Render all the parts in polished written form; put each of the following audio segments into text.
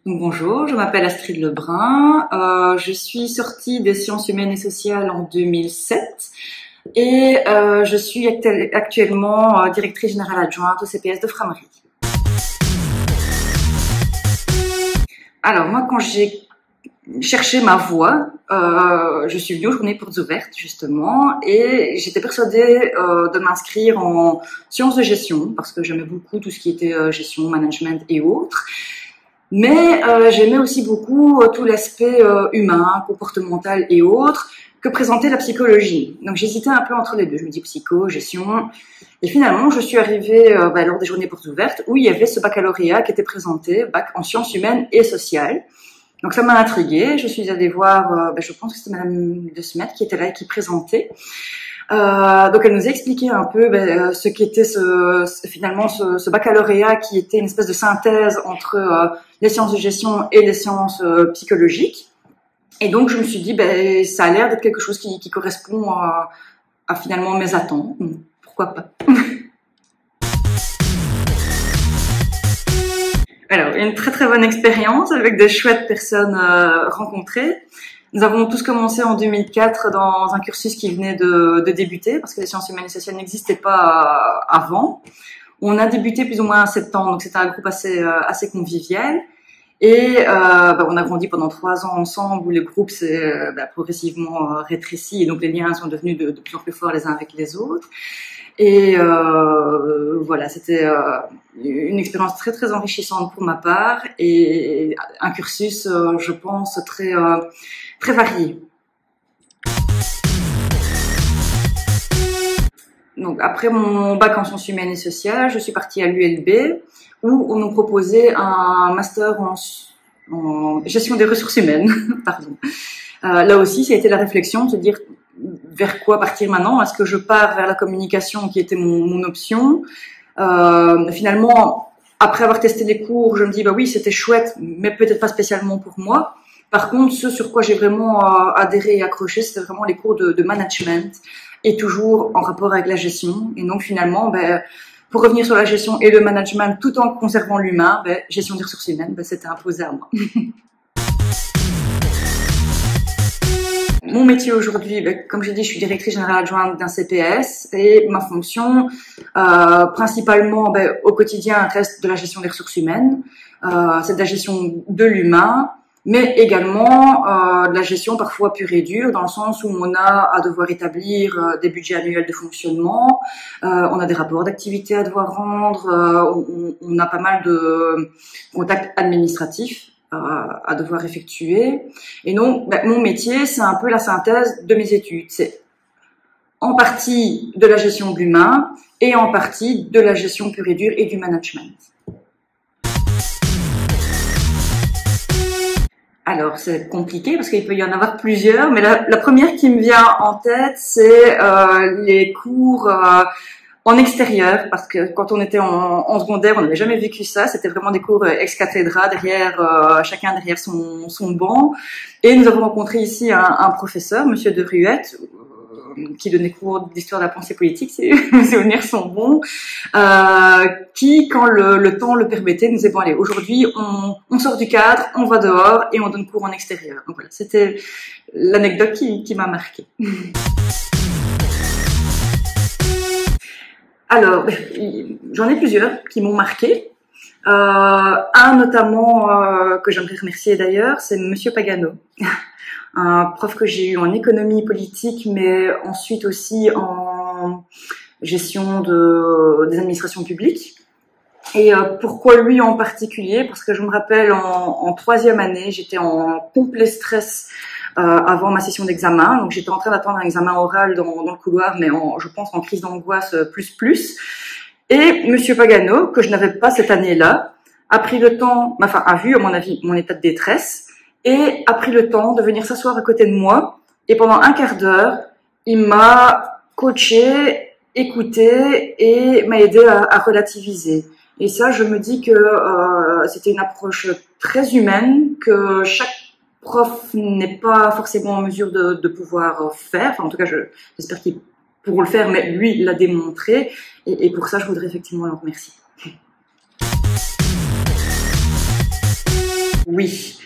Donc, bonjour, je m'appelle Astrid Lebrun, je suis sortie des sciences humaines et sociales en 2007 et je suis actuellement directrice générale adjointe au CPS de Frameries. Alors moi, quand j'ai cherché ma voie, je suis venue aux journées portes ouvertes justement et j'étais persuadée de m'inscrire en sciences de gestion parce que j'aimais beaucoup tout ce qui était gestion, management et autres. Mais j'aimais aussi beaucoup tout l'aspect humain, comportemental et autres que présentait la psychologie. Donc j'hésitais un peu entre les deux. Je me dis psycho, gestion. Et finalement, je suis arrivée lors des journées portes ouvertes où il y avait ce baccalauréat qui était présenté, bac en sciences humaines et sociales. Donc ça m'a intriguée. Je suis allée voir, je pense que c'était Madame De Smet qui était là et qui présentait. Donc elle nous a expliqué un peu ce qu'était ce baccalauréat qui était une espèce de synthèse entre les sciences de gestion et les sciences psychologiques. Et donc je me suis dit ça a l'air d'être quelque chose qui correspond à finalement mes attentes. Donc, pourquoi pas. Alors une très très bonne expérience avec de chouettes personnes rencontrées. Nous avons tous commencé en 2004 dans un cursus qui venait de débuter parce que les sciences humaines et sociales n'existaient pas avant. On a débuté plus ou moins en septembre, donc c'était un groupe assez convivial. Et on a grandi pendant 3 ans ensemble où le groupe s'est progressivement rétréci et donc les liens sont devenus de plus en plus forts les uns avec les autres. Et voilà, c'était une expérience très très enrichissante pour ma part et un cursus, je pense, très varié. Donc après mon bac en sciences humaines et sociales, je suis partie à l'ULB où on nous proposait un master en gestion des ressources humaines. Pardon. Là aussi, ça a été la réflexion de se dire vers quoi partir maintenant. Est-ce que je pars vers la communication qui était mon option? Finalement, après avoir testé les cours, je me dis oui, c'était chouette, mais peut-être pas spécialement pour moi. Par contre, ce sur quoi j'ai vraiment adhéré et accroché, c'était vraiment les cours de management et toujours en rapport avec la gestion. Et donc finalement, pour revenir sur la gestion et le management tout en conservant l'humain, gestion des ressources humaines, c'était imposé à moi. Mon métier aujourd'hui, comme j'ai dit, je suis directrice générale adjointe d'un CPS et ma fonction, principalement au quotidien, reste de la gestion des ressources humaines. C'est de la gestion de l'humain, mais également de la gestion parfois pure et dure, dans le sens où on a à devoir établir des budgets annuels de fonctionnement, on a des rapports d'activité à devoir rendre, on a pas mal de contacts administratifs à devoir effectuer. Et donc, mon métier, c'est un peu la synthèse de mes études. C'est en partie de la gestion de l'humain et en partie de la gestion pure et dure et du management. Alors, c'est compliqué parce qu'il peut y en avoir plusieurs, mais la première qui me vient en tête, c'est les cours en extérieur, parce que quand on était en secondaire, on n'avait jamais vécu ça. C'était vraiment des cours ex cathedra, chacun derrière son banc. Et nous avons rencontré ici un professeur, Monsieur de Ruette, qui donnait cours d'histoire de la pensée politique, si mes souvenirs sont bons, qui, quand le temps le permettait, nous disait allez, aujourd'hui, on sort du cadre, on va dehors et on donne cours en extérieur. Donc voilà, c'était l'anecdote qui m'a marquée. Alors, j'en ai plusieurs qui m'ont marqué. Un notamment que j'aimerais remercier d'ailleurs, c'est Monsieur Pagano, un prof que j'ai eu en économie politique, mais ensuite aussi en gestion des administrations publiques. Et pourquoi lui en particulier? Parce que je me rappelle en 3e année, j'étais en complet stress avant ma session d'examen. Donc j'étais en train d'attendre un examen oral dans le couloir, mais je pense en crise d'angoisse plus. Et Monsieur Pagano, que je n'avais pas cette année-là, a pris le temps, a vu à mon avis mon état de détresse et a pris le temps de venir s'asseoir à côté de moi. Et pendant un quart d'heure, il m'a coaché, écouté et m'a aidé à relativiser. Et ça, je me dis que c'était une approche très humaine que chaque prof n'est pas forcément en mesure de pouvoir faire. Enfin, en tout cas, j'espère qu'ils pourront le faire, mais lui, il l'a démontré. Et pour ça, je voudrais effectivement le remercier. Oui.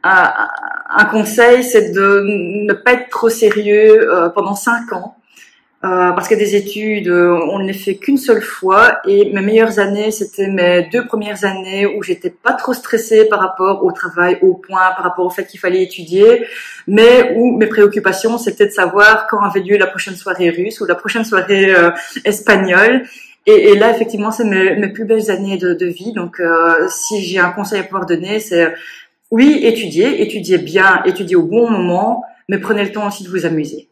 Un conseil, c'est de ne pas être trop sérieux pendant 5 ans. Parce que des études, on ne les fait qu'une seule fois, et mes meilleures années, c'était mes 2 premières années où j'étais pas trop stressée par rapport au travail, au point, par rapport au fait qu'il fallait étudier, mais où mes préoccupations, c'était de savoir quand avait lieu la prochaine soirée russe ou la prochaine soirée espagnole. Et là, effectivement, c'est mes plus belles années de vie. Donc, si j'ai un conseil à pouvoir donner, c'est oui, étudiez bien, étudiez au bon moment, mais prenez le temps aussi de vous amuser.